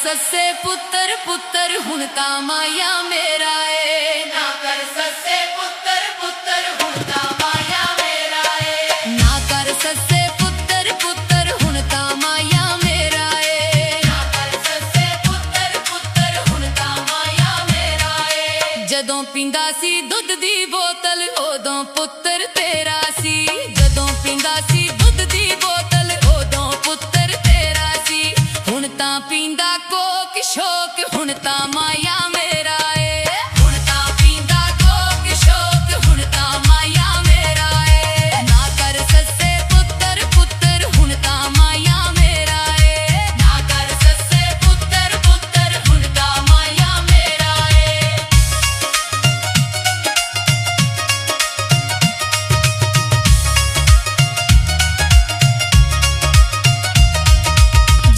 सस्से पुत्तर पुत्तर हुण तां माया मेरा ए। ना कर सस्से पुत्तर पुत्तर हुण तां माया मेरा ए। ना कर सस्से पुत्तर पुत्तर हुण तां माया मेरा ए। ना कर सस्से पुत्तर पुत्तर हुण तां माया मेरा ए। जदों पींदा सी दुध दी बोतल उदों पुत्तर तेरा सी। जदों पींदा सी दुध दी बोतल उदों पुत्तर तेरा सी। हुण तां पींदा कोक शोक हुण तां माया मेरा ए। हुण तां पींदा कोक शोक हुण तां माया मेरा ए। ना कर सस्से पुत्तर पुत्तर हुण तां माया मेरा ए। ना कर सस्से पुत्तर पुत्तर हुण तां माया मेरा ए।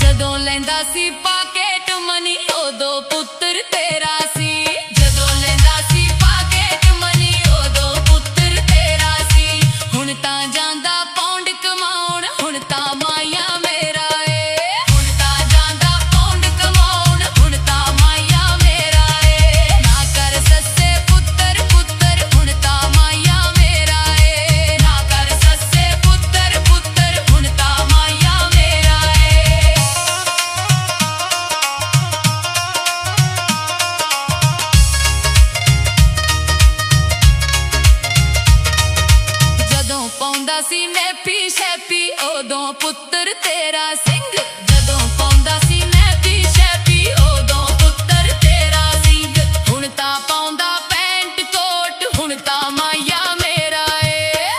जदों लैंदा सी पाकेट मनी उदों पुत्तर तेरा सी। जदों लैंदा सी पाकेट मनी उदों पुत्तर तेरा सी। हुण तां जांदा पौंड कमाउण हुण तां माया मेरा ए। हुण तां जांदा पौंड कमाउण हुण तां माया मेरा ए। ना कर सस्से पुत्तर पुत्तर हुण तां माया मेरा ए। ना कर सस्से पुत्तर पुत्तर हुण तां माया मेरा ए। जदों पाउंदा सी नैपी शैपी उदों पुत्तर तेरा सिंह। जदों पाउंदा सी नैपी शैपी उदों पुत्तर तेरा सिंह। हुण तां पाउंदा पैंट कोट हुण तां माया मेरा ए।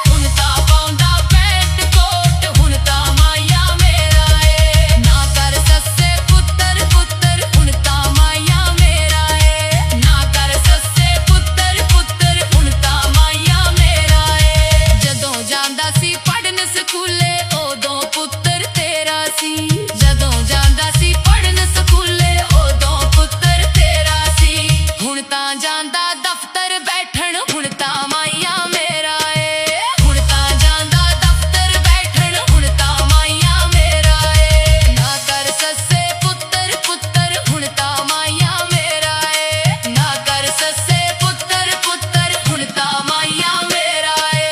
हुण तां पाउंदा पैंट कोट हुण तां माया मेरा ए। ना कर सस्से पुत्तर पुत्तर हुण तां माया मेरा ए। ना कर सस्से पुत्तर पुत्तर हुण तां माया मेरा ए। जदों जांदा सी पढ़न स्कूले उदों पुत्तर तेरा सी। जदों जांदा सी पढ़न स्कूले उदों पुत्तर तेरा सी। हुण तां जांदा दफ्तर बैठण हुण तां माया मेरा ए। हुण तां जांदा दफ्तर बैठण हुण तां माया मेरा ए। ना कर सस्से पुत्तर पुत्तर हुण तां माया मेरा ए। ना कर सस्से पुत्तर पुत्तर हुण तां माया मेरा ए।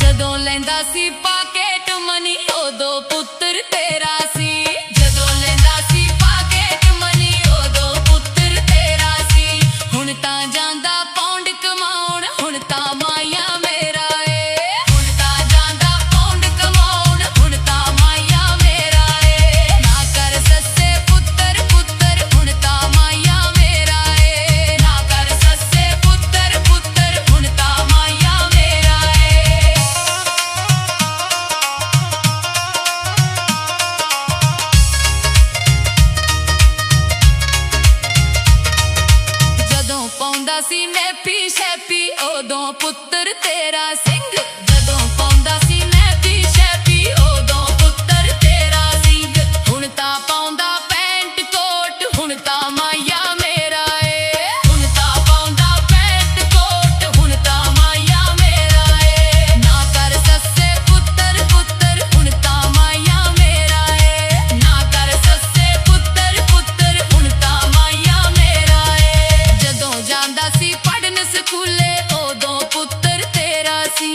जदों लैंदा सी पाकेट मनी उदों पुत्तर तेरा सी। जदों लैंदा सी पाकेट मनी उदों पुत्तर तेरा सी। हुण तां जांदा पौंड कमाउण हुण तां माया मेरा ए। हुण तां जांदा पौंड कमाउण हुण तां माया मेरा ए। ना कर सस्से पुत्तर पुत्तर हुण तां माया मेरा ए। ना कर सस्से पुत्तर पुत्तर हुण तां माया मेरा ए। जदों पाउंदा सी नैपी शैपी उदों पुत्तर तेरा सिंह। जदों पाउंदा सी नैपी शैपी उदों पुत्तर तेरा सिंह। हुण तां पाउंदा पैंट कोट हुण तां माया मेरा ए। हुण तां पाउंदा पैंट कोट हुण तां माया मेरा ए। ना कर सस्से पुत्तर पुत्तर हुण तां माया मेरा ए। ना कर सस्से पुत्तर पुत्तर हुण तां माया मेरा ए। जदों जांदा सी पढ़न स्कूले उदों पुत्तर तेरा सी।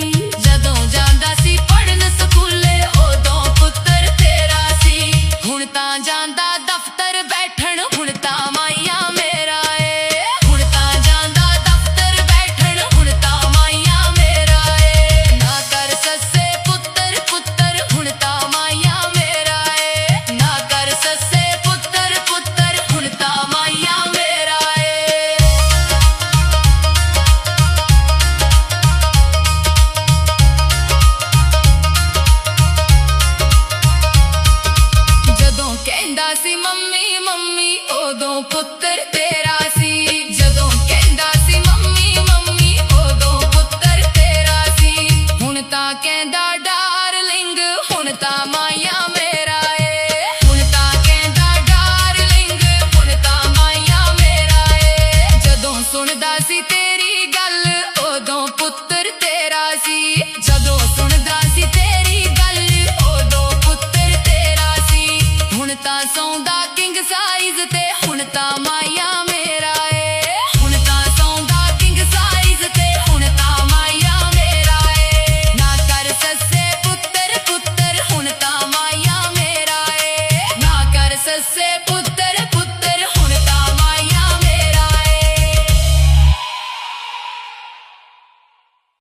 ਤਾਂ ਸੌਂਦਾ ਕਿੰਗ ਸਾਈਜ਼ ਤੇ ਹੁਣ ਤਾਂ ਮਾਇਆ